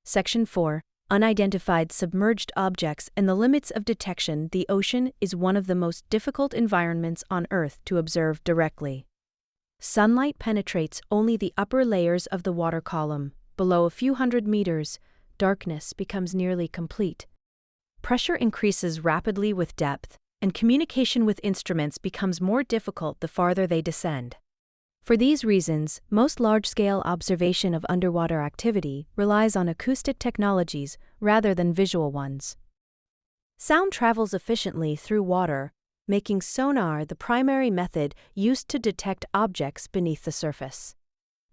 Section 4. Unidentified submerged objects and the limits of detection. The ocean is one of the most difficult environments on Earth to observe directly. Sunlight penetrates only the upper layers of the water column. Below a few hundred meters, darkness becomes nearly complete. Pressure increases rapidly with depth, and communication with instruments becomes more difficult the farther they descend. For these reasons, most large-scale observation of underwater activity relies on acoustic technologies rather than visual ones. Sound travels efficiently through water, making sonar the primary method used to detect objects beneath the surface.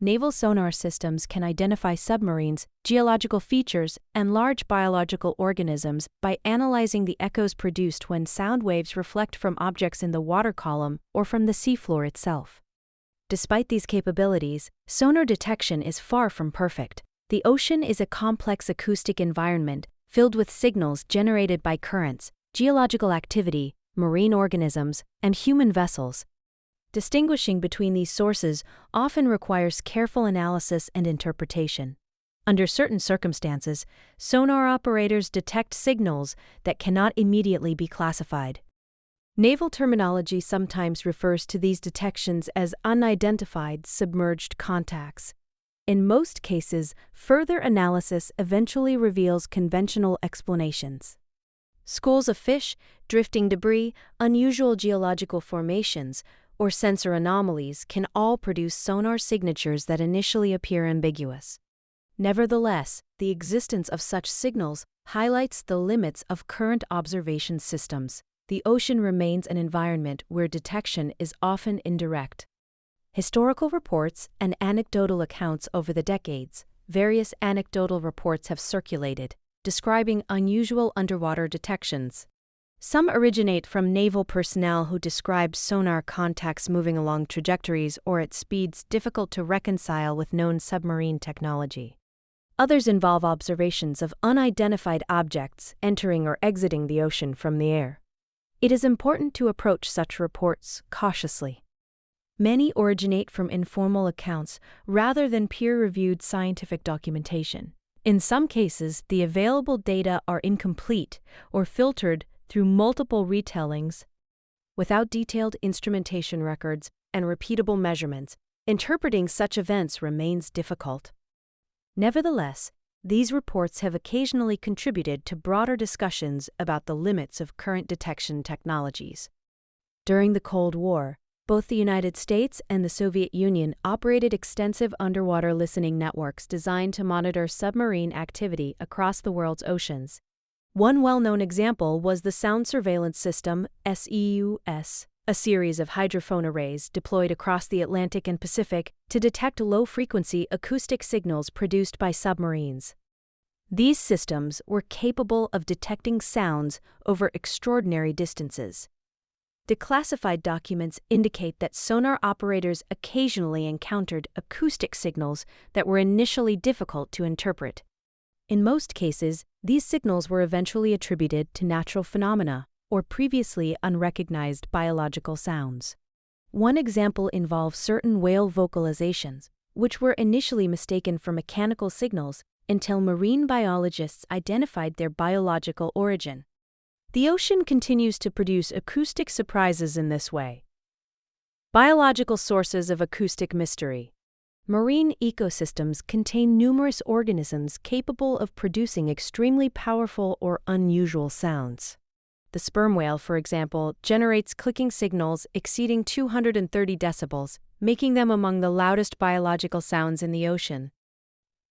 Naval sonar systems can identify submarines, geological features, and large biological organisms by analyzing the echoes produced when sound waves reflect from objects in the water column or from the seafloor itself. Despite these capabilities, sonar detection is far from perfect. The ocean is a complex acoustic environment filled with signals generated by currents, geological activity, marine organisms, and human vessels. Distinguishing between these sources often requires careful analysis and interpretation. Under certain circumstances, sonar operators detect signals that cannot immediately be classified. Naval terminology sometimes refers to these detections as unidentified submerged contacts. In most cases, further analysis eventually reveals conventional explanations. Schools of fish, drifting debris, unusual geological formations, or sensor anomalies can all produce sonar signatures that initially appear ambiguous. Nevertheless, the existence of such signals highlights the limits of current observation systems. The ocean remains an environment where detection is often indirect. Historical reports and anecdotal accounts over the decades. Various anecdotal reports have circulated, describing unusual underwater detections. Some originate from naval personnel who describe sonar contacts moving along trajectories or at speeds difficult to reconcile with known submarine technology. Others involve observations of unidentified objects entering or exiting the ocean from the air. It is important to approach such reports cautiously. Many originate from informal accounts rather than peer-reviewed scientific documentation. In some cases, the available data are incomplete or filtered through multiple retellings. Without detailed instrumentation records and repeatable measurements, interpreting such events remains difficult. Nevertheless, these reports have occasionally contributed to broader discussions about the limits of current detection technologies. During the Cold War, both the United States and the Soviet Union operated extensive underwater listening networks designed to monitor submarine activity across the world's oceans. One well-known example was the Sound Surveillance System, SEUS, a series of hydrophone arrays deployed across the Atlantic and Pacific to detect low-frequency acoustic signals produced by submarines. These systems were capable of detecting sounds over extraordinary distances. Declassified documents indicate that sonar operators occasionally encountered acoustic signals that were initially difficult to interpret. In most cases, these signals were eventually attributed to natural phenomena or previously unrecognized biological sounds. One example involves certain whale vocalizations, which were initially mistaken for mechanical signals until marine biologists identified their biological origin. The ocean continues to produce acoustic surprises in this way. Biological sources of acoustic mystery. Marine ecosystems contain numerous organisms capable of producing extremely powerful or unusual sounds. The sperm whale, for example, generates clicking signals exceeding 230 decibels, making them among the loudest biological sounds in the ocean.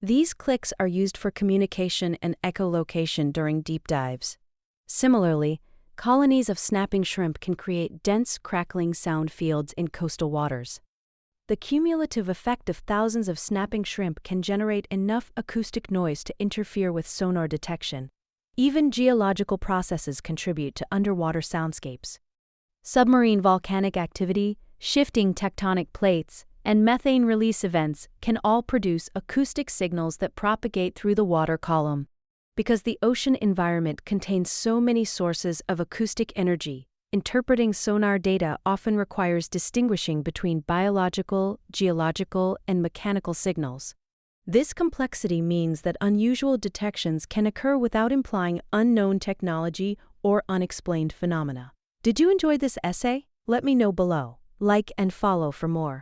These clicks are used for communication and echolocation during deep dives. Similarly, colonies of snapping shrimp can create dense, crackling sound fields in coastal waters. The cumulative effect of thousands of snapping shrimp can generate enough acoustic noise to interfere with sonar detection. Even geological processes contribute to underwater soundscapes. Submarine volcanic activity, shifting tectonic plates, and methane release events can all produce acoustic signals that propagate through the water column. Because the ocean environment contains so many sources of acoustic energy, interpreting sonar data often requires distinguishing between biological, geological, and mechanical signals. This complexity means that unusual detections can occur without implying unknown technology or unexplained phenomena. Did you enjoy this essay? Let me know below. Like and follow for more.